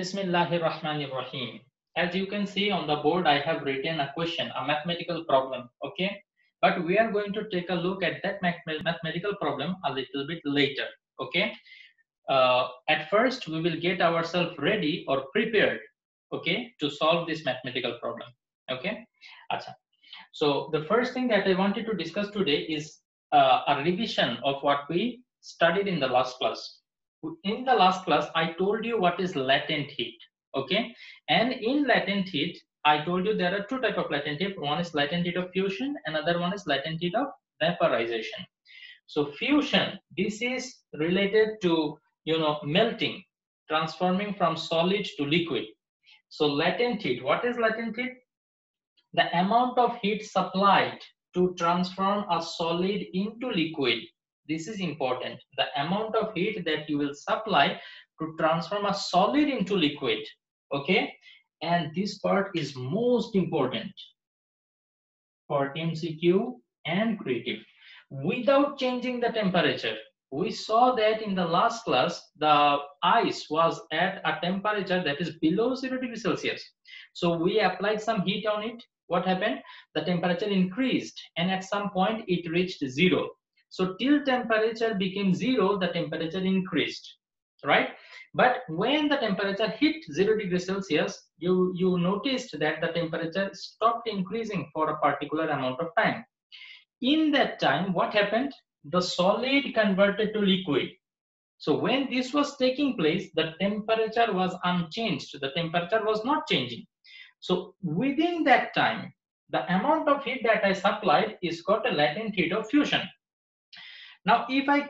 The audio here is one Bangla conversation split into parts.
Bismillahirrahmanirrahim. As you can see on the board, I have written a question, a mathematical problem, okay? But we are going to take a look at that mathematical problem a little bit later, okay? At first, we will get ourselves ready or prepared, okay, to solve this mathematical problem, okay? Achha. So the first thing that I wanted to discuss today is a revision of what we studied in the last class. In the last class, I told you what is latent heat, okay? And in latent heat, I told you there are two types of latent heat. One is latent heat of fusion, another one is latent heat of vaporization. So fusion, this is related to, melting, transforming from solid to liquid. So latent heat, what is latent heat? The amount of heat supplied to transform a solid into liquid. This is important. The amount of heat that you will supply to transform a solid into liquid. Okay? And this part is most important for MCQ and creative. Without changing the temperature, we saw that in the last class, the ice was at a temperature that is below 0 degrees Celsius. So we applied some heat on it. What happened? The temperature increased, and at some point it reached 0. So till temperature became 0, the temperature increased, right? But when the temperature hit 0 degrees Celsius, you noticed that the temperature stopped increasing for a particular amount of time. In that time, what happened? The solid converted to liquid. So when this was taking place, the temperature was unchanged. The temperature was not changing. So within that time, the amount of heat that I supplied is called a latent heat of fusion. Now, if I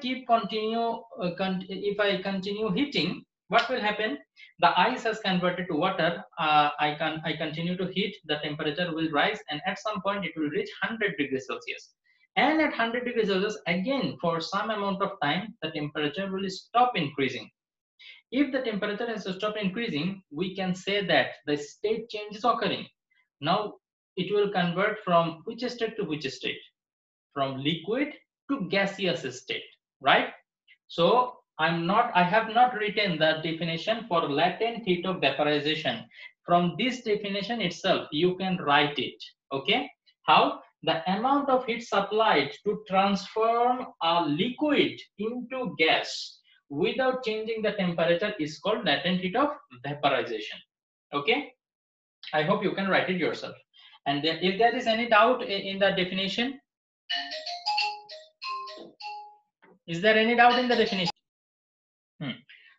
continue heating, what will happen? The ice has converted to water. I continue to heat. The temperature will rise, and at some point it will reach 100 degrees Celsius. And at 100 degrees Celsius, again for some amount of time, the temperature will stop increasing. If the temperature has stopped increasing, we can say that the state change is occurring. Now it will convert from which state to which state? From liquid to gaseous state, right? So I have not written the definition for latent heat of vaporization. From this definition itself, you can write it, okay? How? The amount of heat supplied to transform a liquid into gas without changing the temperature is called latent heat of vaporization, okay? I hope you can write it yourself. And if there is any doubt in the definition, is there any doubt in the definition?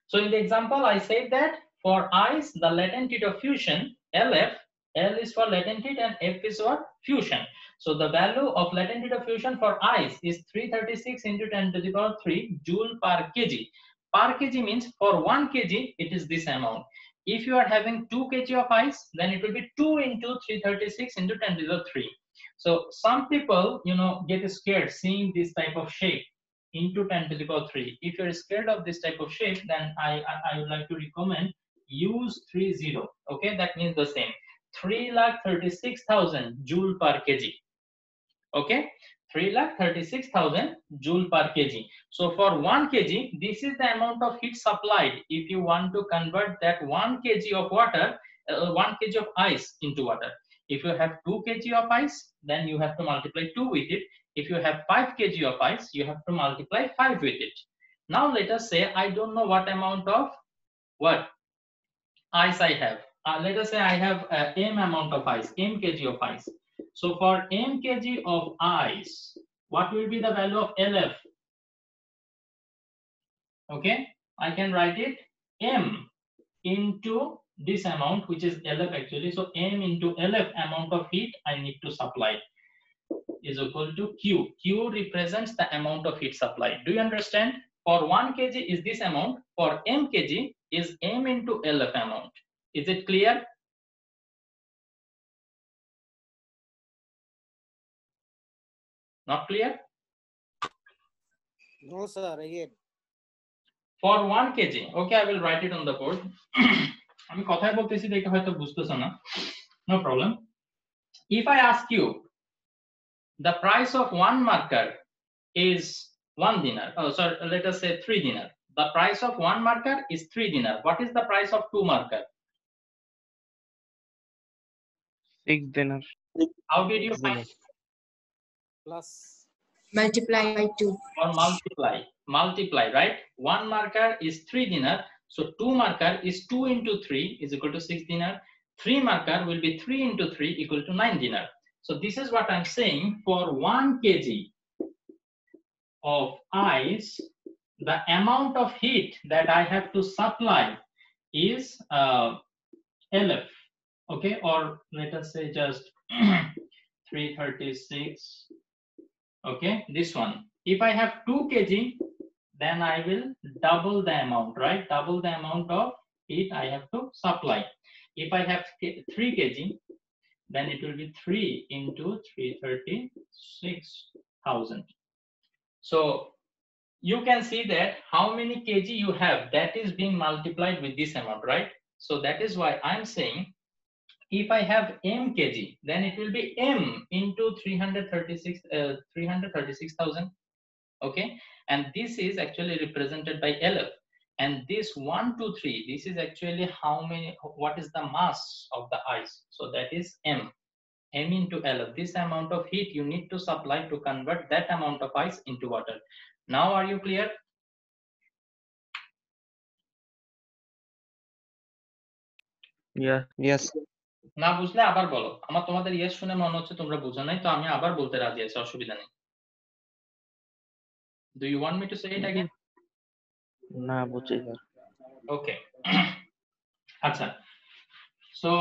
So in the example, I said that for ice, the latent heat of fusion, LF, L is for latent heat and F is for fusion. So the value of latent heat of fusion for ice is 336 into 10 to the power 3 joule per kg. Per kg means for 1 kg, it is this amount. If you are having 2 kg of ice, then it will be 2 into 336 into 10 to the 3. So some people, get scared seeing this type of shape into 10 to the power 3. If you're scared of this type of shape, then I would like to recommend use 30. Okay, that means the same. 3,36,000 joule per kg. Okay, 3,36,000 joule per kg. So for 1 kg, this is the amount of heat supplied. If you want to convert that 1 kg of water, 1 kg of ice into water. If you have 2 kg of ice, then you have to multiply 2 with it. If you have 5 kg of ice, you have to multiply 5 with it. Now let us say I don't know what amount of ice I have. Let us say I have m amount of ice, m kg of ice. So for m kg of ice, what will be the value of LF? Okay, I can write it m into this amount, which is LF actually. So m into LF amount of heat I need to supply is equal to Q. Q represents the amount of heat supplied. Do you understand? For 1 kg is this amount. For m kg is m into LF amount. Is it clear? Not clear? No, sir. Again. For 1 kg. Okay, I will write it on the board. আমি কথাই বলতেছি দেখে হয়তো বুঝতেছো না. No problem. If I ask you, the price of 1 marker is 1 dinar. Oh, sorry, let us say 3 dinar. The price of 1 marker is 3 dinar. What is the price of 2 marker? 6 dinar. How did you find it? Plus Multiply by 2. Or multiply, right? 1 marker is 3 dinar, so 2 marker is 2 into 3 is equal to 6 dinar. 3 marker will be 3 into 3 equal to 9 dinar. So this is what I'm saying. For 1 kg of ice, the amount of heat that I have to supply is LF, okay, or let us say just 336, okay, this one. If I have 2 kg, then I will double the amount, right? Double the amount of heat I have to supply. If I have 3 kg, then it will be 3 into 336,000. So you can see that how many kg you have, that is being multiplied with this amount, right? So that is why I'm saying if I have m kg, then it will be m into 336,000. Okay, and this is actually represented by LF, and this 1 2 3, this is actually how many, what is the mass of the ice, so that is m into LF. This amount of heat you need to supply to convert that amount of ice into water. Now are you clear? Yes. না বুঝলে আবার বলো, আমার তোমাদের ইয়েস শুনে মনে হচ্ছে তোমরা বুঝো নাই, তো আমি আবার বলতে রাজি আছি, অসুবিধা নেই। Do you want me to say it again? না বুঝি স্যার। Okay. আচ্ছা, so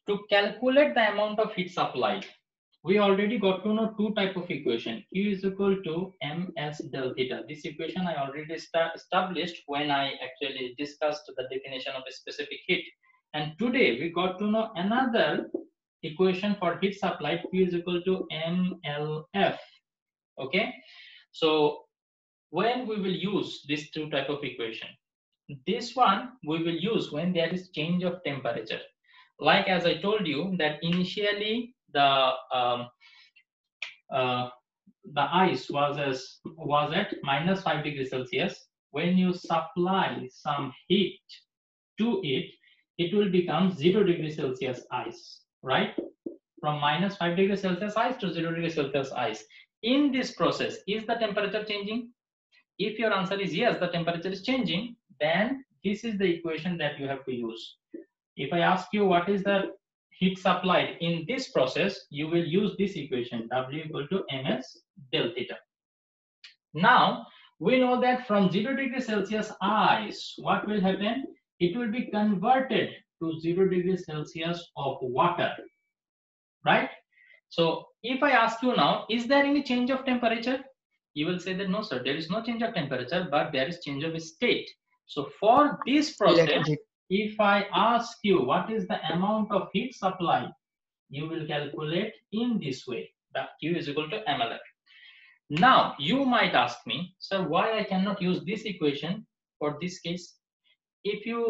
to calculate the amount of heat supplied, we already got to know 2 type of equation. Q is equal to ms del theta. This equation I already established when I actually discussed the definition of a specific heat. And today we got to know another equation for heat supplied. Q is equal to mlf. Okay, so when we will use these 2 type of equation, this one we will use when there is change of temperature. Like as I told you that initially the ice was at -5 degrees Celsius. When you supply some heat to it, it will become 0 degrees Celsius ice, right? From -5 degrees Celsius ice to 0 degrees Celsius ice. In this process, is the temperature changing? If your answer is yes, the temperature is changing, then this is the equation that you have to use. If I ask you what is the heat supplied in this process, you will use this equation, W equal to ms del theta. Now we know that from 0 degrees Celsius ice, what will happen? It will be converted to 0 degrees Celsius of water, right? So if I ask you now, is there any change of temperature? You will say that no sir, there is no change of temperature, but there is change of state. So for this process, if I ask you what is the amount of heat supply, you will calculate in this way, that Q is equal to mLF. Now you might ask me, sir, why I cannot use this equation for this case? If you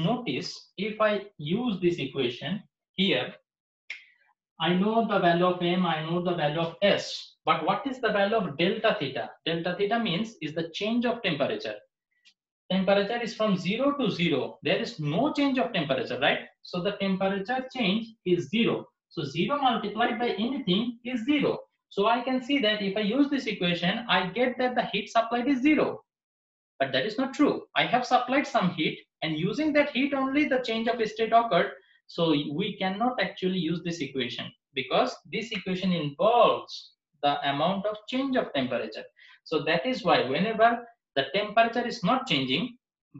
notice, if I use this equation here, I know the value of m, I know the value of s, but what is the value of delta theta? Delta theta means is the change of temperature. Temperature is from 0 to 0. There is no change of temperature, right? So the temperature change is 0. So 0 multiplied by anything is 0. So I can see that if I use this equation, I get that the heat supplied is 0. But that is not true. I have supplied some heat, and using that heat only the change of state occurred. So we cannot actually use this equation because this equation involves the amount of change of temperature. So that is why whenever the temperature is not changing,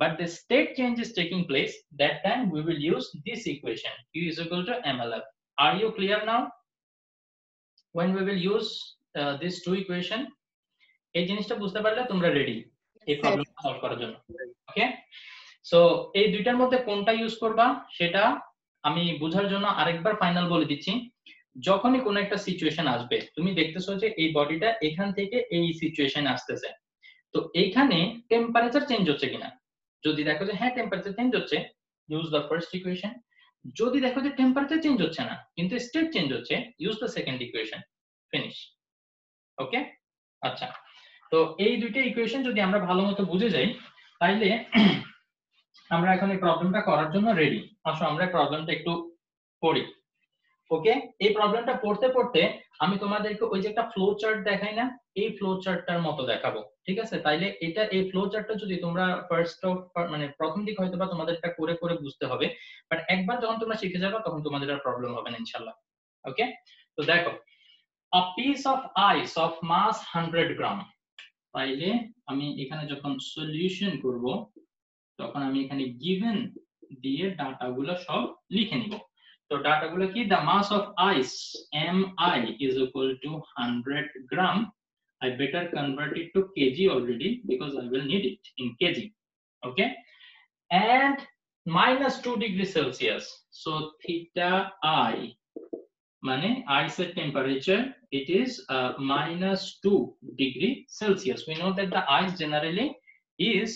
but the state change is taking place, that time we will use this equation, Q is equal to mLF. Are you clear now? When we will use these 2 equation, এই জিনিসটা বুঝতে পারলে তোমরা রেডি এই প্রবলেমটা সলভ করার জন্য। ওকে, সো এই দুইটার মধ্যে কোনটা ইউজ করবা সেটা আমি বোঝার জন্য আরেকবার ফাইনাল বলে দিচ্ছি। যখনই কোনো একটা সিচুয়েশন আসবে, তুমি দেখতেছো যে এই বডিটা এখান থেকে এই সিচুয়েশনে আসতেছে, তো এইখানে টেম্পারেচার চেঞ্জ হচ্ছে কিনা। যদি দেখো যে হ্যাঁ টেম্পারেচার চেঞ্জ হচ্ছে, ইউজ দ্য ফার্স্ট ইকুয়েশন। যদি দেখো যে টেম্পারেচার চেঞ্জ হচ্ছে না কিন্তু স্টেট চেঞ্জ হচ্ছে, use the second equation. Finish. Okay, আচ্ছা, তো এই দুইটা ইকুয়েশন যদি আমরা ভালোমতো বুঝে যাই তাইলে আমরা এখন এই প্রবলেমটা করার জন্য রেডি। আসো আমরা প্রবলেমটা একটু পড়ি। ওকে, এই প্রবলেমটা পড়তে পড়তে আমি তোমাদেরকে ওই যে একটা ফ্লো চার্ট দেখাই না, এই ফ্লো চার্টটার মতো দেখাবো, ঠিক আছে? তাইলে এটা এই ফ্লো চার্টটা যদি তোমরা মানে প্রথম দিক হয়তো বা তোমাদের এটা করে করে বুঝতে হবে, বাট একবার যখন তোমরা শিখে যাবে তখন তোমাদের আর প্রবলেম হবে না ইনশাআল্লাহ। ওকে, তো দেখো, a piece of ice of mass 100 গ্রাম। তাইলে আমি এখানে যখন সলিউশন করব তখন আমি এখানে গিভেন দিয়ে ডাটাগুলো সব লিখে নিব। তো ডাটাগুলো কি, the mass of ice mi is equal to 100 gram. I better convert it to kg already because I will need it in kg. Okay, and minus 2 degrees Celsius. So theta I মানে ice at temperature, it is minus 2 degree Celsius. We know that the ice generally is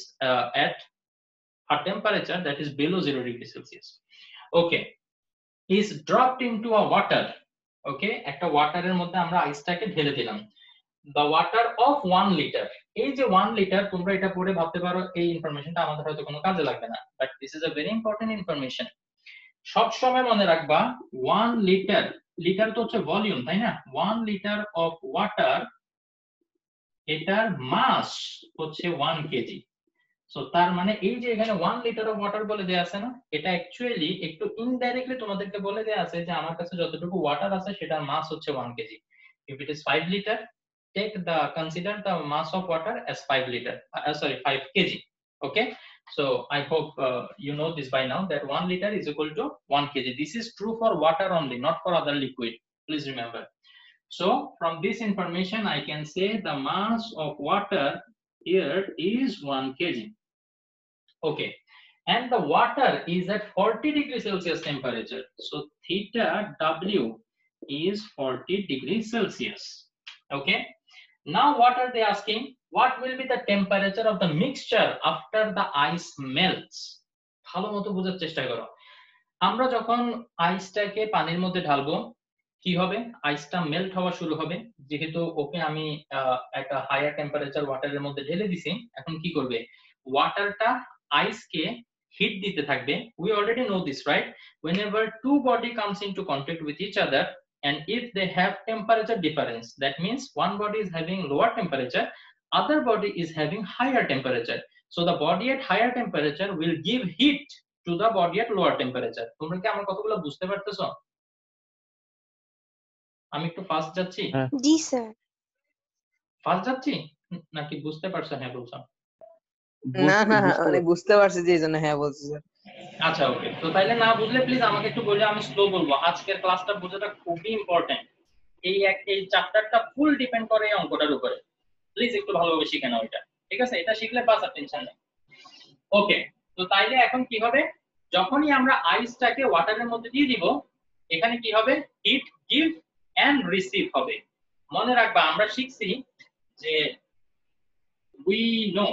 at a temperature that is below 0 degree Celsius. Okay, is dropped into a water. Okay, একটা ওয়াটারের মধ্যে আমরা আইসটাকে ঢেলে দিলাম। the water of 1 liter. এই যে 1 লিটার, তোমরা এটা পড়ে ভাবতে পারো এই ইনফরমেশনটা আমাদের হয়তো কোনো কাজে লাগবে না, but this is a very important information. সব সময় মনে রাখবা 1 লিটার, লিটার তো হচ্ছে ভলিউম, তাই না? 1 লিটার অফ ওয়াটার, এটার মাস হচ্ছে 1 কেজি। সো তার মানে এই যে এখানে 1 লিটার অফ ওয়াটার বলে দেয়া আছে না, এটা অ্যাকচুয়ালি একটু ইনডাইরেক্টলি তোমাদেরকে বলে দেয়া আছে যে আমার কাছে যতটুকু ওয়াটার আছে সেটার মাস হচ্ছে 1 KG. If it is 5 litre, consider the mass of water as 5 liter, 5 kg. Okay, so I hope you know this by now that 1 liter is equal to 1 kg. This is true for water only, not for other liquid, please remember. So from this information I can say the mass of water here is 1 kg. Okay, and the water is at 40 degrees Celsius temperature, so theta W is 40 degrees Celsius. Okay, now what are they asking? What will be the temperature of the mixture after the ice melts? ভালো মতো বোঝার চেষ্টা করো। আমরা যখন আইসটাকে পানির মধ্যে ঢালবো কি হবে, আইসটা মেল্ট হওয়া শুরু হবে। যেহেতু ওকে আমি একটা হায়ার টেম্পারেচার ওয়াটারের মধ্যে ঢেলে দিছি, এখন কি করবে, ওয়াটারটা আইসকে হিট দিতে থাকবে। We already know this, right? Whenever two body comes into contact with each other, and if they have temperature difference, that means one body is having lower temperature, other body is having higher temperature. So the body at higher temperature will give heat to the body at lower temperature. তোমরা কি আমার কথাগুলো বুঝতে পারতেছো? আমি একটু ফাস্ট যাচ্ছি? জি স্যার। ফাস্ট যাচ্ছি নাকি বুঝতে পারছো? হ্যাঁ বলছো। না মানে বুঝতে পারছি যে এইজন্য হ্যাঁ বলছি স্যার। আচ্ছা ওকে, তো তাইলে না বুঝলে প্লিজ আমাকে একটু বলে, আমি স্লো বলবো। আজকের ক্লাসটা বোঝাটা খুবই ইম্পর্টেন্ট। এই চ্যাপ্টারটা ফুল ডিপেন্ড করে এই অঙ্কটার উপরে। প্লিজ একটু ভালোভাবে শিখে নাও এটা, ঠিক আছে? এটা শিখলে বাস, আর টেনশন নেই। ওকে, তো তাইলে এখন কি হবে, যখনই আমরা আইসটাকে ওয়াটারের মধ্যে দিয়ে দিব, এখানে কি হবে, হিট গিভ এন্ড রিসিভ হবে। মনে রাখবা আমরা শিখছি যে we know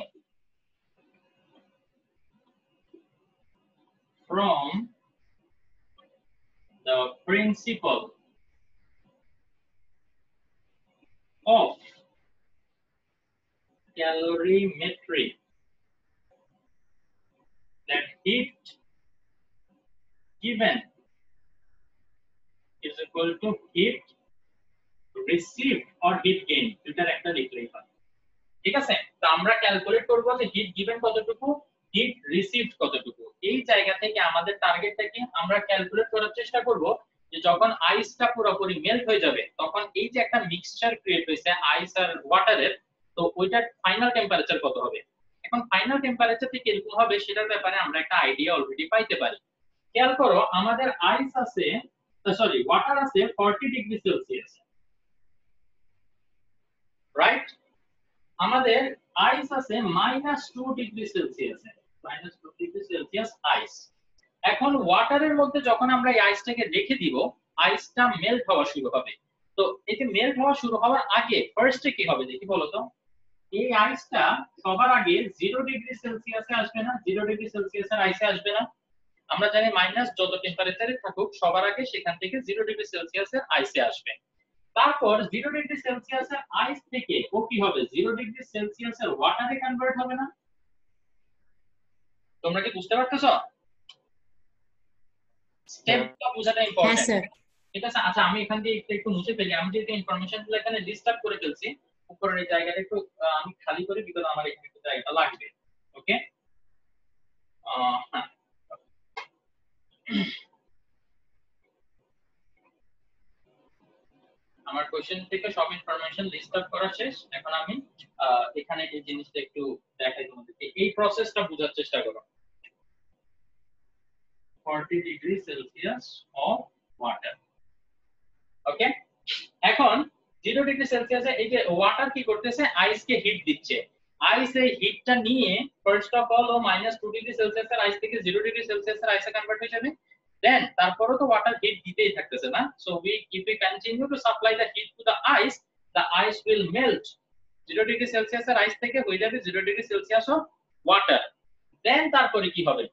from the principle of calorimetry that heat given is equal to heat received or heat gained, এটার একটা লিখলেই হয়, ঠিক আছে? তো আমরা ক্যালকুলেট করব যে হিট গিভেন কতটুকু, হিট রিসিভড কতটুকু। এই জায়গা থেকে আমাদের টার্গেটটা কি, আমরা ক্যালকুলেট করার চেষ্টা করব যে যখন আইসটা পুরোপুরি মেল্ট হয়ে যাবে তখন এই যে একটা মিক্সচার ক্রিয়েট হয়েছে আইস আর ওয়াটারের, তো ওইটার ফাইনাল টেম্পারেচার কত হবে। এখন ফাইনাল টেম্পারেচারটি কিরকম হবে সেটার ব্যাপারে আমরা একটা আইডিয়া অলরেডি পাইতে পারি। খেয়াল করো, আমাদের আইস আছে, সরি ওয়াটার আছে 40 ডিগ্রি সেলসিয়াস, রাইট? আমাদের আইস আছে -2 ডিগ্রি সেলসিয়াসে, -2 ডিগ্রি সেলসিয়াস আইস। এখন ওয়াটারের মধ্যে যখন আমরা এই আইসটাকে রেখে দিব, আইসটা মেল্ট হওয়া শুরু হবে। তো এই যে মেল্ট হওয়া শুরু হওয়ার আগে ফার্স্টে কি হবে দেখি বলো তো, এই আইসটা সবার আগে 0 ডিগ্রি সেলসিয়াসে আসবে না? 0 ডিগ্রি সেলসিয়াসের আইসে আসবে না? আমরা জানি মাইনাস যত টেম্পারেচারে থাকুক সবার আগে সেখান থেকে 0 ডিগ্রি সেলসিয়াসের আইসে আসবে। তারপর 0 ডিগ্রি সেলসিয়াসের আইস থেকে ও কি হবে 0 ডিগ্রি সেলসিয়াসের ওয়াটারে কনভার্ট হবে না? তোমরা কি বুঝতে পারতেছো? স্টেপটা বোঝাটা Yes, ইম্পর্টেন্ট। sir. ঠিক আছে, আচ্ছা আমি এখান দিয়ে একটু মুছে ফেলি। আমি যে ইনফরমেশন গুলো এখানে লিস্ট আপ করে ফেলছি, উপরের এই জায়গাটা একটু আমি খালি করি, বিকজ আমার এখানে একটু জায়গা লাগবে। ওকে, হ্যাঁ, আমার কোশ্চেন থেকে সব ইনফরমেশন লিস্ট আপ করা শেষ। এখন আমি এখানে এই জিনিসটা একটু দেখাই তোমাদেরকে। এই প্রসেসটা বোঝার চেষ্টা করো। 40 ডিগ্রি সেলসিয়াস অফ ওয়াটার। ওকে, এখন 0 ডিগ্রি সেলসিয়াসে এই যে ওয়াটার কি করতেছে, আইসকে হিট দিচ্ছে। আইস এই হিটটা নিয়ে ফার্স্ট অফ অল ও -2 ডিগ্রি সেলসিয়াসের আইস থেকে 0 ডিগ্রি সেলসিয়াসের আইসে কনভার্ট হয়ে যাবে। দেন তারপরও তো ওয়াটার হিট দিতেই থাকতেছে না, so if we continue to supply the heat to the ice will melt। 0 degree সেলসিয়াসের আইস থেকে হয়ে যাবে 0 ডিগ্রি সেলসিয়াস অফ ওয়াটার। দেন তারপরে কি হবে,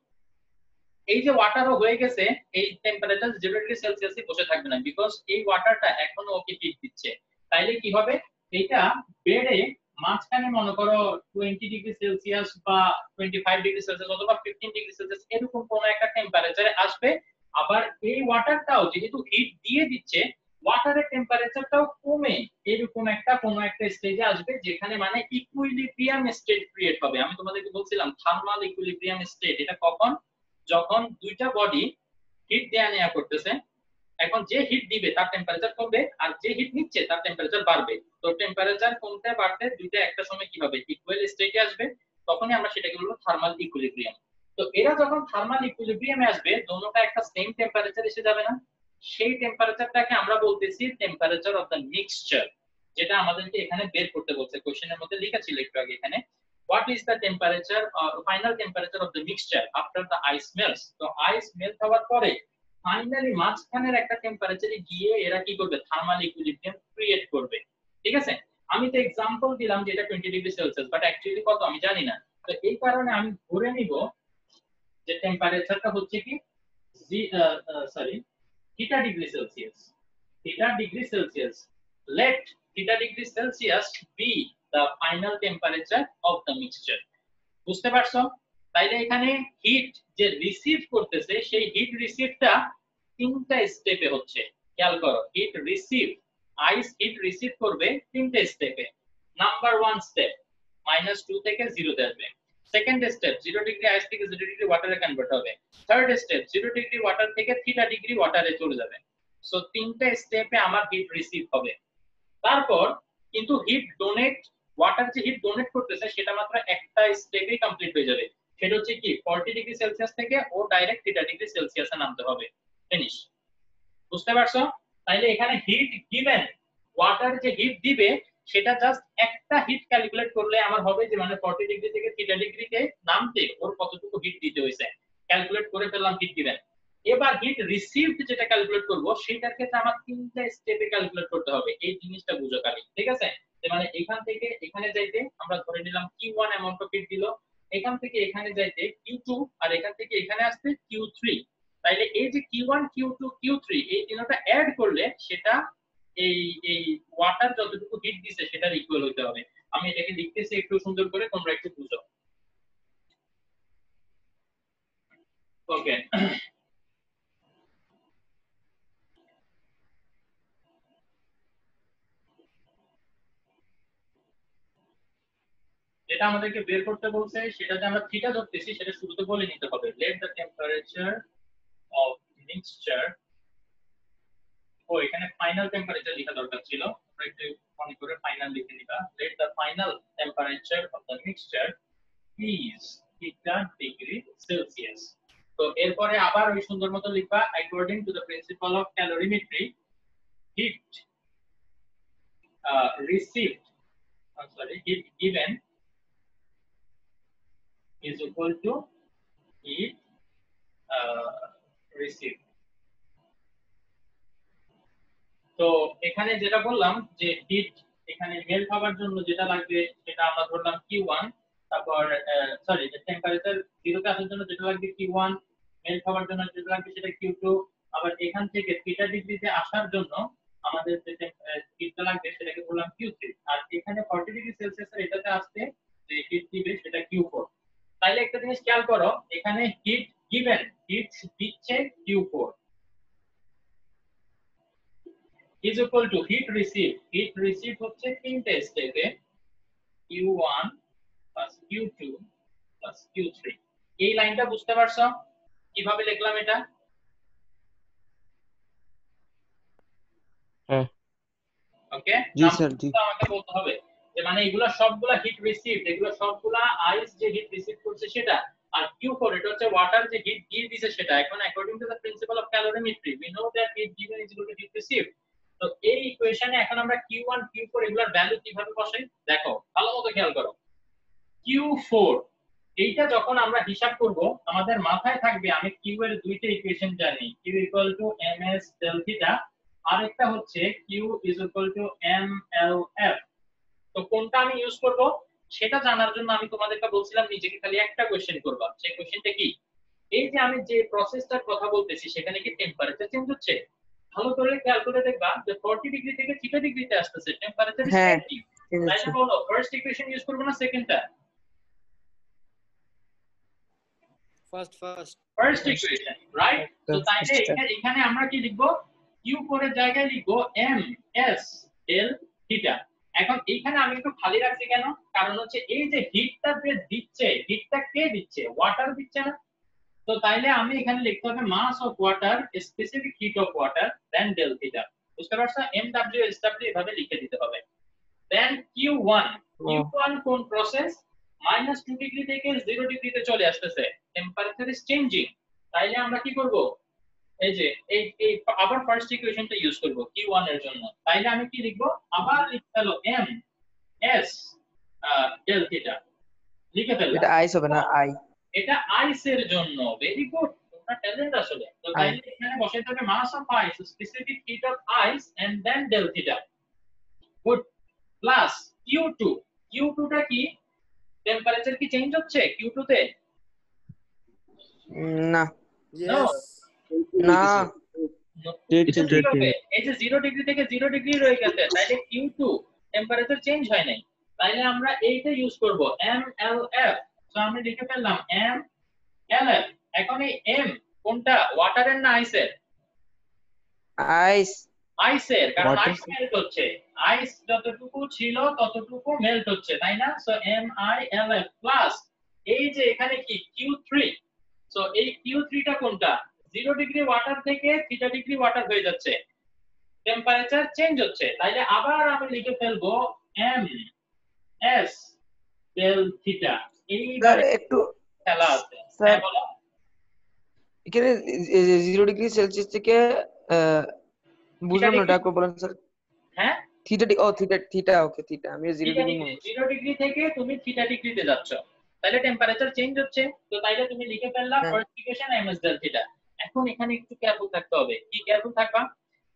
এই যে ওয়াটারও হয়ে গেছে, এই টেম্পারেচার 0 ডিগ্রি সেলসিয়াসে বসে থাকবে না, বিকজ এই ওয়াটারটা এখনো ওকে হিট দিচ্ছে। তাইলে কি হবে, এটা বেড়ে মাঝখানে মনে করো 20 ডিগ্রি সেলসিয়াস বা 25 ডিগ্রি সেলসিয়াস অথবা 15 ডিগ্রি সেলসিয়াস এরকম কোন একটা টেম্পারেচারে আসবে। আবার এই ওয়াটারটাও যেহেতু হিট দিয়ে দিচ্ছে, ওয়াটারের টেম্পারেচারটাও কমে এরকম একটা কোন একটা স্টেজে আসবে, যেখানে মানে ইকুইলিব্রিয়াম স্টেট ক্রিয়েট হবে। আমি তোমাদেরকে বলছিলাম থার্মাল ইকুইলিব্রিয়াম স্টেট, এটা কখন, যখন দুইটা বডি হিট দেয়া নেয়া করতেছে। এখন যে হিট দিবে তার টেম্পারেচার কমবে, আর যে হিট নিচ্ছে তার টেম্পারেচার বাড়বে। তো টেম্পারেচার কমতে বাড়তে দুইটা একটা সময় কি হবে, ইকুয়াল স্টেটে আসবে। তখনই আমরা সেটাকে বলবো থার্মাল ইকুইলিব্রিয়াম। তো এরা যখন থার্মাল ইকুইলিব্রিয়ামে আসবে, দোনোটা একটা সেম টেম্পারেচার এসে যাবে না? সেই টেম্পারেচারটাকে আমরা বলতেছি টেম্পারেচার অফ দ্য মিক্সচার, যেটা আমাদেরকে এখানে বের করতে বলছে। কোশ্চেনের মধ্যে লেখা ছিল একটু আগে এখানে, what is the temperature or final temperature of the mixture after the ice melts। তো আইস মেল্ট হওয়ার পরে ফাইনালি মাঝখানের একটা টেম্পারেচারে গিয়ে এরা কি করবে, থার্মাল ইকুইলিব্রিয়াম ক্রিয়েট করবে। ঠিক আছে, আমি তো एग्जांपल দিলাম যে এটা 20 ডিগ্রি সেলসিয়াস, বাট অ্যাকচুয়ালি কত আমি জানি না। তো এই কারণে আমি ধরে নিব যে টেম্পারেচারটা হচ্ছে কি sorry theta degree Celsius. Theta degree Celsius, let theta degree Celsius be the final temperature of the mixture। বুঝতে পারছো? তাইলে এখানে হিট যে রিসিভ করতেছে, সেই হিট রিসিভটা তিনটা স্টেপে হচ্ছে। খেয়াল করো, হিট রিসিভ, আইস হিট রিসিভ করবে তিনটা স্টেপে। নাম্বার 1 স্টেপ -2 থেকে 0 তে আসবে। সেকেন্ড স্টেপ 0 ডিগ্রি আইস থেকে 0 ডিগ্রি ওয়াটারে কনভার্ট হবে। থার্ড স্টেপ 0 ডিগ্রি ওয়াটার থেকে থিটা ডিগ্রি ওয়াটারে চলে যাবে। সো তিনটা স্টেপে আমার হিট রিসিভ হবে। তারপর কিন্তু হিট ডোনেট, ওয়াটার যে হিট ডোনেট করতেছে সেটা মাত্র একটা স্টেপেই কমপ্লিট হয়ে যাবে। সেটা হচ্ছে কি 40 ডিগ্রি সেলসিয়াস থেকে ও ডাইরেক্ট 30 ডিগ্রি সেলসিয়াসে নামতে হবে। ফিনিশ। বুঝতে পারছো? তাইলে এখানে হিট গিভেন, ওয়াটার যে হিট দিবে সেটা জাস্ট একটা হিট ক্যালকুলেট করলে আমার হবে যে মানে 40 ডিগ্রি থেকে 30 ডিগ্রিতে নামতে ওর কতটুকু হিট দিতে হয়েছে, ক্যালকুলেট করে ফেললাম হিট গিভেন। এবার হিট রিসিভড যেটা ক্যালকুলেট করব, সেটার ক্ষেত্রে আমার তিনটা স্টেপে ক্যালকুলেট করতে হবে। এই জিনিসটা বুঝো খালি, ঠিক আছে? মানে এখান থেকে এখানে যাইতে আমরা ধরে নিলাম Q1 অ্যামাউন্ট অফ হিট দিল, এখান থেকে এখানে যাইতে Q2, আর এখান থেকে এখানে আসতে Q3। তাইলে এই যে Q1 Q2 Q3 এই তিনটা অ্যাড করলে সেটা এই এই ওয়াটার যতটুকু হিট দিছে সেটার ইকুয়াল হতে হবে। আমি এটাকে লিখতেছি একটু সুন্দর করে, তোমরা একটু বুঝো। ওকে, যেটা আমাদেরকে বের করতে বলছে সেটা যে আমরা থিটা ধরতেছি সেটা শুরুতে বলে নিতে হবে। Let the temperature of mixture, ও এখানে ফাইনাল টেম্পারেচার লেখা দরকার ছিল, আমরা একটু মনে করে ফাইনাল লিখে নিবা। Let the final temperature of the mixture is theta degree Celsius. তো এরপরে আবার ওই সুন্দর মতো লিখবা, according to the principle of calorimetry heat received, heat given is equal to heat received। তো এখানে যেটা বললাম যে হিট এখানে মেল্ট হওয়ার জন্য যেটা লাগবে সেটা আমরা ধরলাম Q1, তারপর সরি টেম্পারেচার 0 তে আসার জন্য যেটা লাগবে Q1, মেল্ট হওয়ার জন্য যেটা লাগবে সেটা Q2, আবার এখান থেকে থিটা ডিগ্রিতে আসার জন্য আমাদের যে হিটটা লাগবে সেটাকে বললাম Q3, আর এখানে 40 ডিগ্রি সেলসিয়াসের এটাতে আসতে যে হিট দিবে সেটা Q4। তাইলে একটা জিনিস খেয়াল করো, এখানে হিট গিভেন, হিট দিচ্ছে Q4 is equal to heat received হচ্ছে তিনটে স্টেপে Q1 plus Q2 plus Q3। এই লাইনটা বুঝতে পারছো কিভাবে লিখলাম এটা? হ্যাঁ ওকে, জি স্যার, জি। আমাকে বলতে হবে যে মানে এগুলা সবগুলা হিট রিসিভড, এগুলো সবগুলা আইস যে হিট রিসিভ করছে সেটা, আর Q4 এটা হচ্ছে ওয়াটার যে হিট দিয়ে দিছে সেটা। এখন according to the principle of calorimetry we know that heat given is equal to heat received. তো এই ইকুয়েশনে এখন আমরা Q1 Q4 এগুলোর ভ্যালু কিভাবে বসাই দেখো, ভালো মতো খেয়াল করো। Q4 এইটা যখন আমরা হিসাব করব আমাদের মাথায় থাকবে আমি Q এর দুইটা ইকুয়েশন জানি, Q ms del theta, আরেকটা হচ্ছে Q mLF। তো কোনটা আমি ইউজ করব সেটা জানার জন্য আমি তোমাদেরকে বলছিলাম নিজেকে খালি একটা কোশ্চেন করবা। সেই কোশ্চেনটা কি, এই যে আমি যে প্রসেসটার কথা বলতেছি সেখানে কি টেম্পারেচার চেঞ্জ হচ্ছে? ভালো করে খেয়াল করে দেখবা যে 40 ডিগ্রি থেকে 30 ডিগ্রিতে আসতেছে, টেম্পারেচার ইজ হ্যাঁ, চেঞ্জিং। চেঞ্জ তাই হচ্ছে। না? বলো ফার্স্ট ইকুয়েশন ইউজ করব না সেকেন্ডটা? First. First equation, right? তো তাইলে এখানে আমরা কি লিখবো, Q4 এর জায়গায় লিখবো ms del theta। এখন এইখানে আমি একটু খালি রাখছি কেন, কারণ হচ্ছে এই যে হিটটা যে দিচ্ছে, হিটটা কে দিচ্ছে? ওয়াটার দিচ্ছে না? তো তাইলে আমি এখানে লিখতে হবে mass of water, specific heat of water, then del theta. বুঝতে পারছো? mw sw এভাবে লিখে দিতে হবে। দেন Q1 কোন প্রসেস? -2 ডিগ্রি থেকে 0 ডিগ্রিতে চলে আসতেছে, টেম্পারেচার ইজ চেঞ্জিং। তাইলে আমরা কি করব, এই যে এই আবার ফার্স্ট ইকুয়েশনটা ইউজ করব Q1 এর জন্য। তাইলে আমি কি লিখব, আবার লিখতে হলো m s ডেল থিটা, লিখে ফেললাম। এটা আইস হবে না, আই। এটা আইসের জন্য। ভেরি গুড, তোমরা ট্যালেন্ট আসলে। তো তাইলে এখানে বসাইতে হবে mass of ice, specific heat of ice, and then del theta. Good. Plus Q2 টা কি, টেম্পারেচার কি চেঞ্জ হচ্ছে Q2 তে? না, নো, না, এই যে 0 ডিগ্রি থেকে 0 ডিগ্রি রয়ে গেছে, তাইলে Q2 টেম্পারেচার চেঞ্জ হয় নাই। তাইলে আমরা এইটা ইউজ করব mLF। সো আমি লিখে ফেললাম mLF। এখন এই m কোনটা, ওয়াটারের না আইসের? আইস। আইসের, কারণ Water. আইস মেল্ট হচ্ছে, আইস যতটুকু ছিল ততটুকু মেল্ট হচ্ছে, তাই না? সো MILF প্লাস এই যে এখানে কি Q3। সো এই Q3 টা কোনটা, 0 ডিগ্রি ওয়াটার থেকে 30 ডিগ্রি ওয়াটার হয়ে যাচ্ছে, টেম্পারেচার চেঞ্জ হচ্ছে। তাইলে আবার আমি লিখে ফেলবো MS del theta। স্যার এইবারে একটু, খেলা আছে। স্যার হ্যাঁ বলো। এখানে 0 ডিগ্রি সেলসিয়াস থেকে বুঝলাম না, ডাকো বলেন স্যার। হ্যাঁ, থিটা, ও থিটা, থিটা, ওকে থিটা, আমি 0 ডিগ্রি মনে করছি। 0 ডিগ্রি থেকে তুমি 30 ডিগ্রিতে যাচ্ছ, তাহলে টেম্পারেচার চেঞ্জ হচ্ছে। তো তাইলে তুমি লিখে ফেললা হ্যাঁ। First equation ms del theta। এখন এখানে একটু কেয়ারফুল থাকতে হবে। কি কেয়ারফুল থাকবা,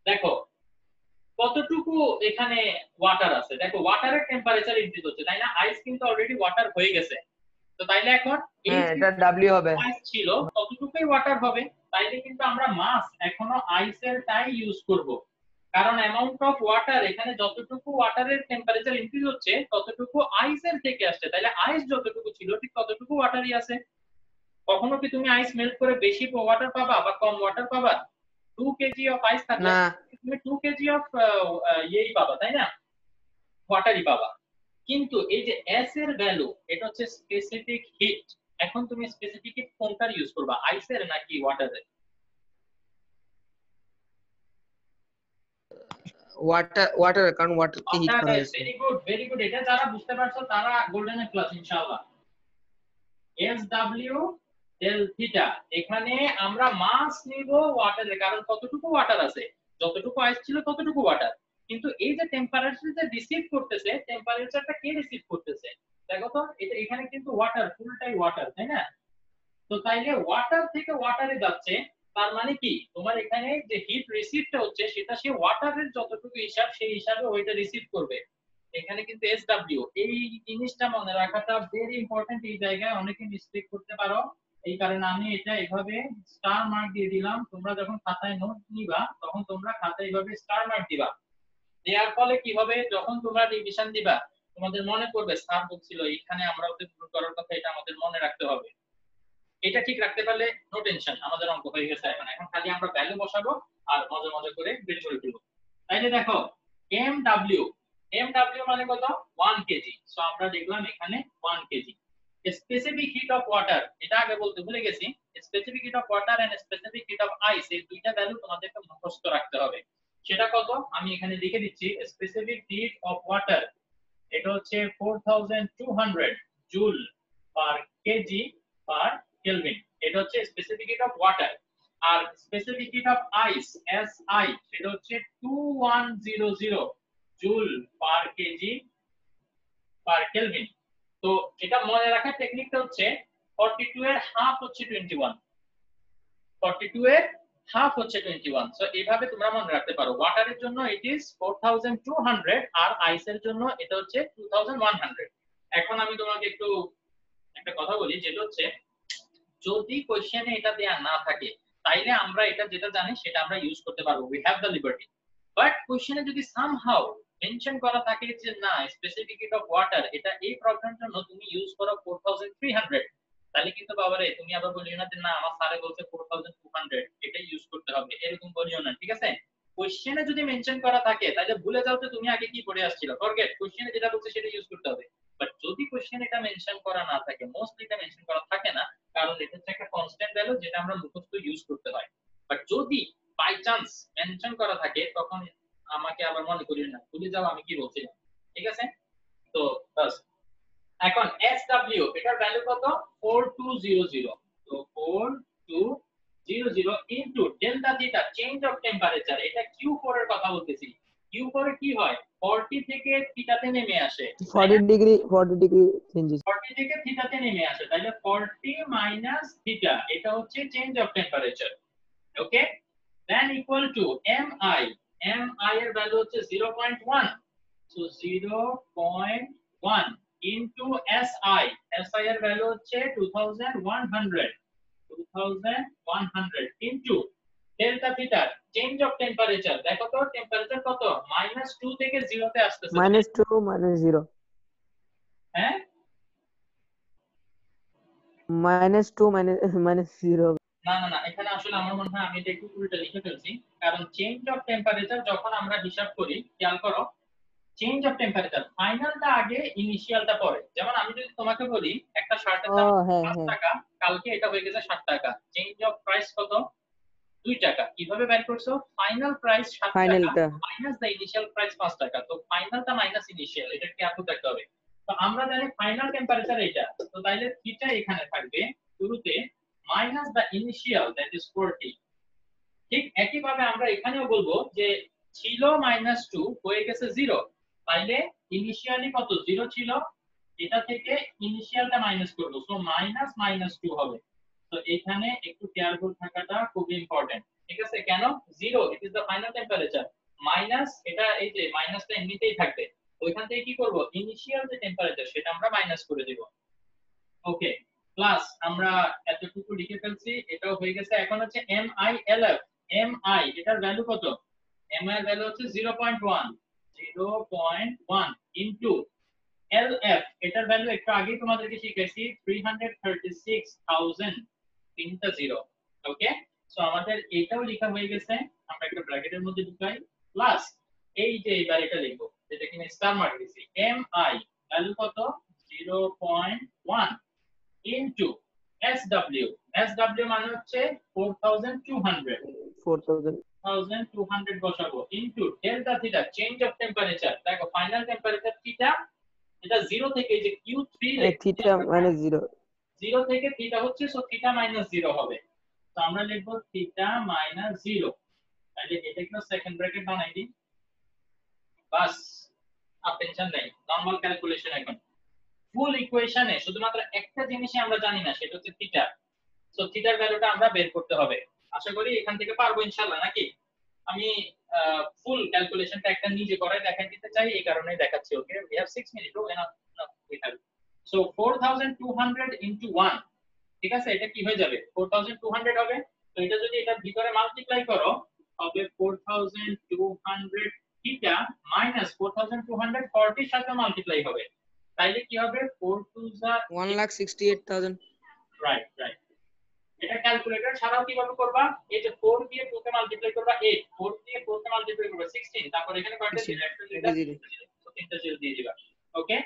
দেখো কতটুকু এখানে ওয়াটার আছে। দেখো ওয়াটারের টেম্পারেচার ইনক্রিজ হচ্ছে, তাই না? আইস কিন্তু অলরেডি ওয়াটার হয়ে গেছে। তো তাইলে এখন এই হ্যাঁ, এটা ডাব্লিউ হবে। আইস ছিল ততটুকুই ওয়াটার হবে। তাইলে কিন্তু আমরা মাস এখনো আইসের টাই ইউজ করব, কারণ অ্যামাউন্ট অফ ওয়াটার এখানে যতটুকু ওয়াটারের টেম্পারেচার ইনক্রিজ হচ্ছে ততটুকু আইসের থেকে আসছে। তাইলে আইস যতটুকু ছিল ঠিক ততটুকু ওয়াটারই আছে। কখনো কি তুমি আইস মেল্ট করে বেশি ওয়াটার পাবা বা কম ওয়াটার পাবা? 2 কেজি অফ আইস থাকলে না, তুমি 2 কেজি অফ ইয়েই পাবা, তাই না? ওয়াটারই পাবা। কিন্তু এই যে এস এর ভ্যালু, এটা হচ্ছে স্পেসিফিক হিট। এখন তুমি স্পেসিফিক হিট কোনটার ইউজ করবা, আইসের নাকি ওয়াটারের? ওয়াটার, কারণ ওয়াটার কে হিট করা হয়েছে। Very good, very good. এটা যারা বুঝতে পারছো তারা গোল্ডেন প্লাস ইনশাআল্লাহ। SW del theta, এখানে আমরা মাস নিব ওয়াটারের, কারণ কতটুকু ওয়াটার আছে, যতটুকু আইস ছিল ততটুকু ওয়াটার। কিন্তু এই যে টেম্পারেচার যে রিসিভ করতেছে, টেম্পারেচারটা কে রিসিভ করতেছে? দেখো তো, এটা এখানে কিন্তু ওয়াটার, ফুলটাই ওয়াটার, তাই না? তো তাইলে ওয়াটার থেকে ওয়াটারে যাচ্ছে, তার মানে কি তোমার এখানে যে হিট রিসিভটা হচ্ছে সেটা সে ওয়াটারের যতটুকু হিসাব সেই হিসাবে ওইটা রিসিভ করবে। এখানে কিন্তু SW, এই জিনিসটা মনে রাখাটা ভেরি ইম্পর্টেন্ট। এই জায়গায় অনেকে মিস্টেক করতে পারো এই কারণে আমি এটা এভাবে স্টার মার্ক দিয়ে দিলাম। তোমরা যখন খাতায় নোট নিবা তখন তোমরা খাতায় এভাবে স্টার মার্ক দিবা। দেওয়ার ফলে কি হবে, যখন তোমরা রিভিশন দিবা তোমাদের মনে পড়বে স্যার বলছিল এখানে আমরা ওদের ভুল করার কথা, এটা আমাদের মনে রাখতে হবে। এটা ঠিক রাখতে পারলে নো টেনশন, আমাদের অঙ্ক হয়ে গেছে। এখন এখন খালি আমরা ভ্যালু বসাবো আর মজা মজা করে বের করে ফেলবো। তাইলে দেখো এমডব্লিউ, এমডব্লিউ মানে কত 1 কেজি। সো আমরা দেখলাম এখানে 1 KG. Specific heat of water, এটা আগে বলতে ভুলে গেছি, specific heat of water and specific heat of ice, এই দুইটা ভ্যালু তোমাদেরকে মুখস্থ রাখতে হবে। সেটা কত আমি এখানে লিখে দিচ্ছি। স্পেসিফিক হিট অফ ওয়াটার এটা হচ্ছে 4200 joule per kg per kelvin, এটা হচ্ছে স্পেসিফিক হিট অফ ওয়াটার। আর specific heat of ice SI সেটা হচ্ছে 2100 joule per kg per kelvin. তো এটা মনে রাখার টেকনিকটা হচ্ছে 42 এর হাফ হচ্ছে 21, 42 এর হাফ হচ্ছে 21। সো এইভাবে তোমরা মনে রাখতে পারো। ওয়াটারের জন্য ইট ইজ 4200 আর আইসের জন্য এটা হচ্ছে 2100। এখন আমি তোমাকে একটু একটা কথা বলি, যেটা হচ্ছে যদি কোশ্চেনে এটা দেয়া না থাকে তাইলে আমরা এটা যেটা জানি সেটা আমরা ইউজ করতে পারবো, we have the liberty. But কোশ্চেনে যদি সামহাউ মেনশন করা থাকে যে না স্পেসিফিক হিট অফ ওয়াটার এটা এই প্রবলেমের জন্য তুমি ইউজ করো 4300, তাহলে কিন্তু বাবারে তুমি আবার বলিও না যে না আমার স্যারে বলছে 4200 এটা ইউজ করতে হবে, এরকম বলিও না, ঠিক আছে? কোশ্চেনে যদি মেনশন করা থাকে তাহলে ভুলে যাও যে তুমি আগে কি পড়ে আসছিল, ফরগেট, কোশ্চেনে যেটা বলছে সেটা ইউজ করতে হবে। বাট যদি কোশ্চেনে এটা মেনশন করা না থাকে, মোস্টলি এটা মেনশন করা থাকে না, কারণ এটা হচ্ছে একটা কনস্ট্যান্ট ভ্যালু যেটা আমরা মুখস্থ ইউজ করতে হয়। বাট যদি বাই চান্স মেনশন করা থাকে তখন আমাকে আবার মনে করিও না, ভুলে যাও আমি কি বলছিলাম, ঠিক আছে? তো বাস এখন SW এটার ভ্যালু কত 4200, তো 4200 into delta theta change of temperature, এটা Q4 এর কথা বলতেছি। Q4 এ কি হয় 40 থেকে থিটাতে নেমে আসে, 40 ডিগ্রি চেঞ্জেস। 40 থেকে থিটাতে নেমে আসে, তাহলে 40 মাইনাস থিটা এটা হচ্ছে change of temperature. Okay, than equal to mi, mi এর ভ্যালু হচ্ছে 0.1, সো 0.1 ইনটু si, si এর ভ্যালু হচ্ছে 2100 into delta theta change of temperature. দেখো তো টেম্পারেচার কত -2 থেকে 0 তে আসতেছে, -2 -0, হ্যাঁ -2 -0। না না না, এখানে আসলে আমার মনে হয় আমি এটা একটু উল্টা লিখে ফেলছি। কারণ চেঞ্জ অফ টেম্পারেচার যখন আমরা হিসাব করি, খেয়াল করো চেঞ্জ অফ টেম্পারেচার ফাইনালটা আগে ইনিশিয়ালটা পরে। যেমন আমি যদি তোমাকে বলি একটা শার্টের দাম 5 টাকা, কালকে এটা হয়ে গেছে 7 টাকা, চেঞ্জ অফ প্রাইস কত 2 টাকা। কিভাবে বের করছো, ফাইনাল প্রাইস 7 টাকা ফাইনালটা মাইনাস দা ইনিশিয়াল প্রাইস 5 টাকা, তো ফাইনালটা মাইনাস ইনিশিয়াল, এটা কি আপু দেখতে হবে। তো আমরা জানি ফাইনাল টেম্পারেচার এটা, তো তাইলে থিটা এখানে থাকবে শুরুতে minus the initial that is 40। ঠিক একই ভাবে আমরা এখানেও বলবো যে ছিল -2 হয়ে গেছে 0, তাইলে ইনিশিয়ালি কত 0 ছিল, এটা থেকে ইনিশিয়ালটা মাইনাস করব, সো -2 হবে। তো এখানে একটু কেয়ারফুল থাকাটা খুব ইম্পর্টেন্ট, ঠিক আছে? কেন 0 it is the final temperature, minus এটা এই যে মাইনাসটা এমনিতেই থাকবে, ওইখান থেকে কি করব ইনিশিয়াল যে টেম্পারেচার সেটা আমরা মাইনাস করে দেব। ওকে, প্লাস আমরা এতটুকু লিখে ফেলছি, এটাও হয়ে গেছে। এখন হচ্ছে MILF, MI এটার ভ্যালু কত, MI এর ভ্যালু হচ্ছে 0.1 ইনটু LF এটার ভ্যালু একটু আগেই তোমাদেরকে শিখাইছি 336,000, তিনটা জিরো। ওকে, সো আমাদের এটাও লেখা হয়ে গেছে, আমরা একটা ব্র্যাকেটের মধ্যে ঢুকাই, প্লাস এই যে এবার এটা লিখবো যেটা কিনা স্টার মার্ক দিছি, MI ভ্যালু কত 0.1 ইনটু SW মানে হচ্ছে 4200 বসাবো into delta theta change of temperature. দেখো ফাইনাল টেম্পারেচার থিটা এটা 0 থেকে যে Q3 থিটা -0, 0 থেকে থিটা হচ্ছে, সো থিটা -0 হবে। তো আমরা লিখবো থিটা -0, তাহলে এটা একটু সেকেন্ড ব্র্যাকেট বানাই দিই, বাস আর টেনশন নেই, নরমাল ক্যালকুলেশন। এখন ফুল ইকুয়েশনে শুধুমাত্র একটা জিনিসই আমরা জানি না, সেটা হচ্ছে থিটা। সো থিটার ভ্যালুটা আমরা বের করতে হবে। আশা করি এখান থেকে পারবো ইনশাআল্লাহ, নাকি? আমি ফুল ক্যালকুলেশনটা একটা নিজে করাই দেখাই দিতে চাই, এই কারণেই দেখাচ্ছি। ওকে, we have 6 minutes, oh enough we have, so 4200 into 1 ঠিক আছে, এটা কি হয়ে যাবে 4200 হবে। তো এটা যদি এটার ভিতরে মাল্টিপ্লাই করো হবে 4200 থিটা মাইনাস 4240 এর সাথে মাল্টিপ্লাই হবে, তাইলে কি হবে 4 2 যা 1,68,000 রাইট রাইট। এটা ক্যালকুলেটর ছাড়াও কিভাবে করবা, এই যে 4 দিয়ে 2 কে মাল্টিপ্লাই করবা 8, 4 দিয়ে 4 কে মাল্টিপ্লাই করবা 16, তারপর এখানে কয়টা জিরো, একটা দুইটা তিনটা জিরো দিয়ে দিবা। ওকে,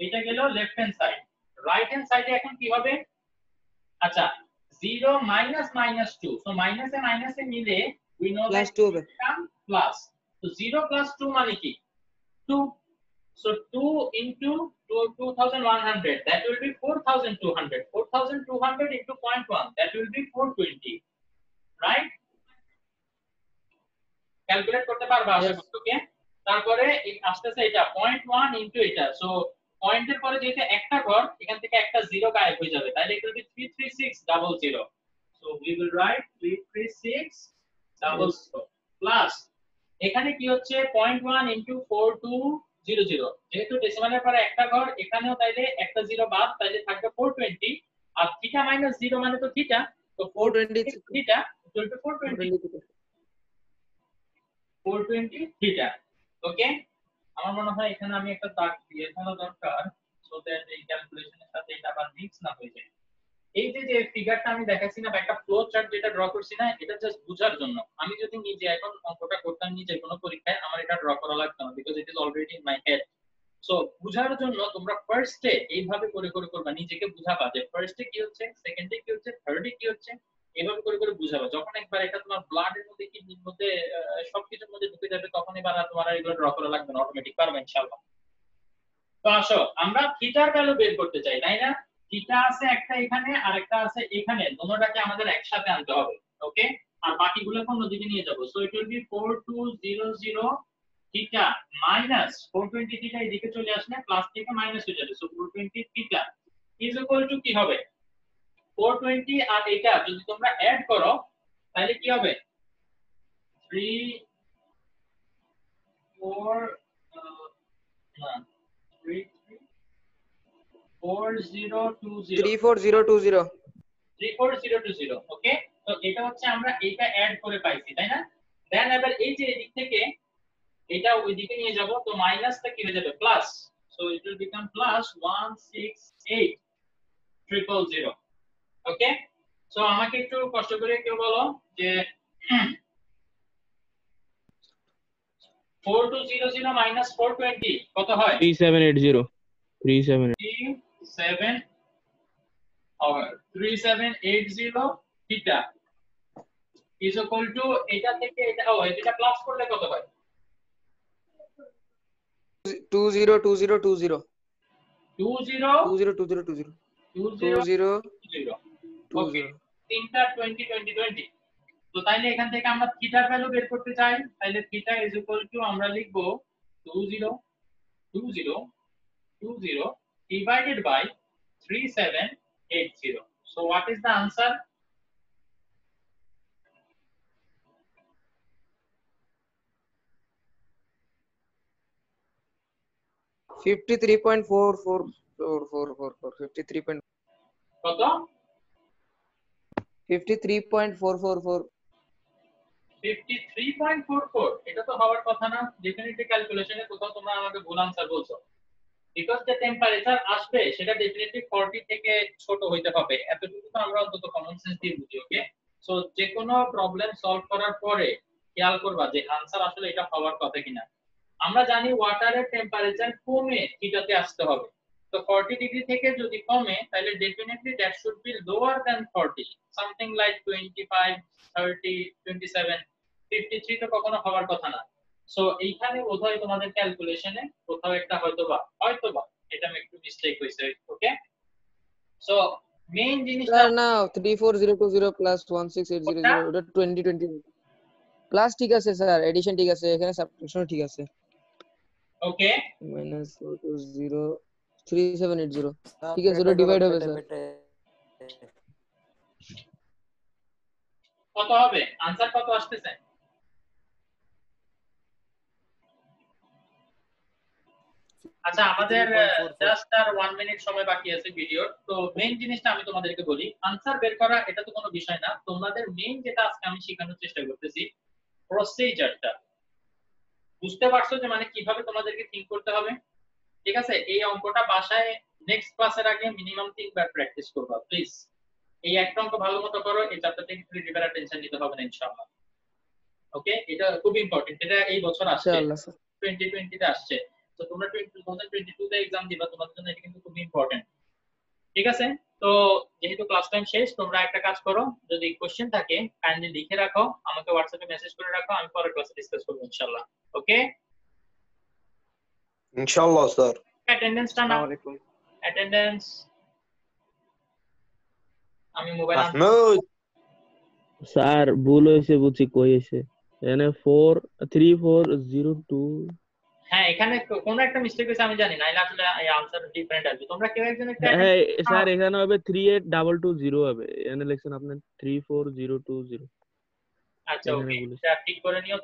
এটা গেল left hand side. Right hand সাইডে এখন কি হবে, আচ্ছা 0 মাইনাস মাইনাস 2, সো মাইনাসে মাইনাসে মিলে উই নো দ্যাট +2 হবে। প্লাস, তো 0 প্লাস 2 মানে কি 2, so 2 into 2100, that will be 4200, 4200 into 0.1, that will be 420, right? Calculate করতে পারবা আশা করি। ওকে, তারপরে আসতেছে এটা 0.1 into এটা, সো পয়েন্টের পরে যেটা একটা ঘর, এখান থেকে একটা জিরো গায়েব হয়ে যাবে, তাহলে it will be 33600, so we will write 33600 plus এখানে কি হচ্ছে 0.1 into 4200, যেহেতু ডেসিমালের পরে একটা ঘর, এখানেও তাইলে একটা জিরো বাদ, তাইলে থাকবে 420, আর থিটা মাইনাস 0 মানে তো থিটা, তো 420 থিটা equal to 420 থিটা। ওকে, আমার মনে হয় এখানে আমি একটা দাগ দিয়ে দেওয়া দরকার, সো দ্যাট এই ক্যালকুলেশনের সাথে এটা আবার মিক্স না হয়ে যায়। এই যে যে ফিগারটা আমি দেখাচ্ছি না, একটা ফ্লো চার্ট যেটা ড্র করছি না, এটা জাস্ট বোঝার জন্য। আমি যদি নিজে এখন অঙ্কটা করতাম নিজে কোনো পরীক্ষায়, আমার এটা ড্র করা লাগতো না, because it is already in my head. So বোঝার জন্য তোমরা ফার্স্টে এইভাবে করে করে করবা, নিজেকে বুঝাবা যে ফার্স্টে কি হচ্ছে, সেকেন্ডে কি হচ্ছে, থার্ডে কি হচ্ছে, এইভাবে করে করে বুঝাবা। যখন একবার এটা তোমার ব্লাডের মধ্যে কিডনির মধ্যে সবকিছুর মধ্যে ঢুকে যাবে, তখন এবার আর তোমার এগুলো ড্র করা লাগবে না, অটোমেটিক পারবে ইনশাআল্লাহ। তো আসো আমরা থিটার ভ্যালু বের করতে চাই, তাই না? থিটা আছে একটা এখানে আর একটা আছে এখানে, দুটোটাকে আমাদের একসাথে আনতে হবে। ওকে, আর বাকিগুলোকে অন্যদিকে নিয়ে যাব। So it will be 4200 theta minus 420 theta, এদিকে চলে আসলে প্লাস থেকে মাইনাস হয়ে যাবে, so 420 theta is equal two কি হবে 420, আর এটা যদি তোমরা অ্যাড করো তাহলে কি হবে 3 4 না 3 4020 34020 34020। ওকে, তো এটা হচ্ছে আমরা এইটা অ্যাড করে পাইছি, তাই না? দেন এবার এই যে এদিক থেকে এটা ওইদিকে নিয়ে যাব, তো মাইনাসটা কি হয়ে যাবে plus, so it will become plus 168000। Okay, so আমাকে একটু কষ্ট করে কেউ বলো যে 4200 মাইনাস 420 কত হয়? 3780 3780 থিটা is equal to এটা থেকে এটা, ও এটা প্লাস করলে কত হয়? 202020 20 ওকে, তিনটা 20 20 20। তো তাইলে এখান থেকে আমরা থিটার ভ্যালু বের করতে চাই, তাইলে থিটা ইজ ইকুয়াল টু আমরা লিখব 20 divided by 3780. So what is the answer? কত? 53.44। এটা তো হওয়ার কথা না, ডেফিনেটলি ক্যালকুলেশনে কোথাও তোমরা আমাকে ভুল আনসার বলছো, বিকজ যে টেম্পারেচার আসবে সেটা ডেফিনেটলি 40 থেকে ছোট হইতে হবে, এতটুকু তো আমরা অন্তত কমন সেন্স দিয়ে বুঝি। ওকে, সো যে কোনো প্রবলেম সলভ করার পরে খেয়াল করবা যে আনসার আসলে এটা হওয়ার কথা কিনা। আমরা জানি ওয়াটারের টেম্পারেচার কমে থিটাতে আসতে হবে, তো 40 ডিগ্রি থেকে যদি কমে তাহলে definitely that should be lower than 40, something like 25 30 27 53 তো কখনো হওয়ার কথা না। সো এইখানে বোধহয় তোমাদের ক্যালকুলেশনে কোথাও একটা হয়তোবা এটা একটু মিস্টেক হইছে। ওকে, সো মেইন জিনিসটা স্যার না 34020 প্লাস 16800 ওটা 2020 প্লাস ঠিক আছে স্যার, এডিশন ঠিক আছে, এখানে সাবট্রাকশন ঠিক আছে। ওকে, মাইনাস 420 3780 ঠিক আছে, ওটা ডিভাইড হবে স্যার। কত হবে আনসার, কত আসতেছে? আচ্ছা আমাদের 53.44 জাস্ট আর 1 মিনিট সময় বাকি আছে ভিডিওর। তো মেইন জিনিসটা আমি তোমাদেরকে বলি, আনসার বের করা এটা তো কোনো বিষয় না, তোমাদের মেইন যেটা আজকে আমি শেখানোর চেষ্টা করতেছি প্রসিজারটা। বুঝতে পারছো যে মানে কিভাবে তোমাদেরকে থিংক করতে হবে? ঠিক আছে, এই অঙ্কটা বাসায় নেক্সট ক্লাসের আগে মিনিমাম 3 বার প্র্যাকটিস করবা প্লিজ। এই একটা অঙ্ক ভালো মতো করো, এই চ্যাপ্টার থেকে প্রিলিমিনারি টেনশন নিতে হবে না ইনশাআল্লাহ। ওকে, এটা খুব ইম্পর্টেন্ট, এটা এই বছর আসছে, ইনশাআল্লাহ স্যার। 2020 তে আসছে। তো তোমরা 2022 তে एग्जाम দিবা, তোমাদের জন্য এটা কিন্তু খুব ইম্পর্টেন্ট। ঠিক আছে, তো যেহেতু ক্লাস টাইম শেষ, তোমরা একটা কাজ করো, যদি কোশ্চেন থাকে কাইন্ডলি লিখে রাখো, আমাকে হোয়াটসঅ্যাপে মেসেজ করে রাখো, আমি পরের ক্লাসে ডিসকাস করব ইনশাআল্লাহ। ওকে, ইনশাআল্লাহ স্যার। অ্যাটেন্ডেন্সটা নাও, অ্যাটেন্ডেন্স। আমি মোবাইল মাহমুদ স্যার ভুল হয়েছে বুঝি, কই হয়েছে এখানে 43402। হ্যাঁ, এখানে কোন একটা মিস্টেক হয়েছে আমি জানি না, নাইলে আসলে এই আনসার ডিফারেন্ট আসবে। তোমরা কেউ একজন একটা হ্যাঁ স্যার এখানে হবে 38220 হবে, এখানে লিখছেন আপনার 34020। আচ্ছা এখানে ওকে, ভুল হয়েছে। এটা ঠিক করে নিও।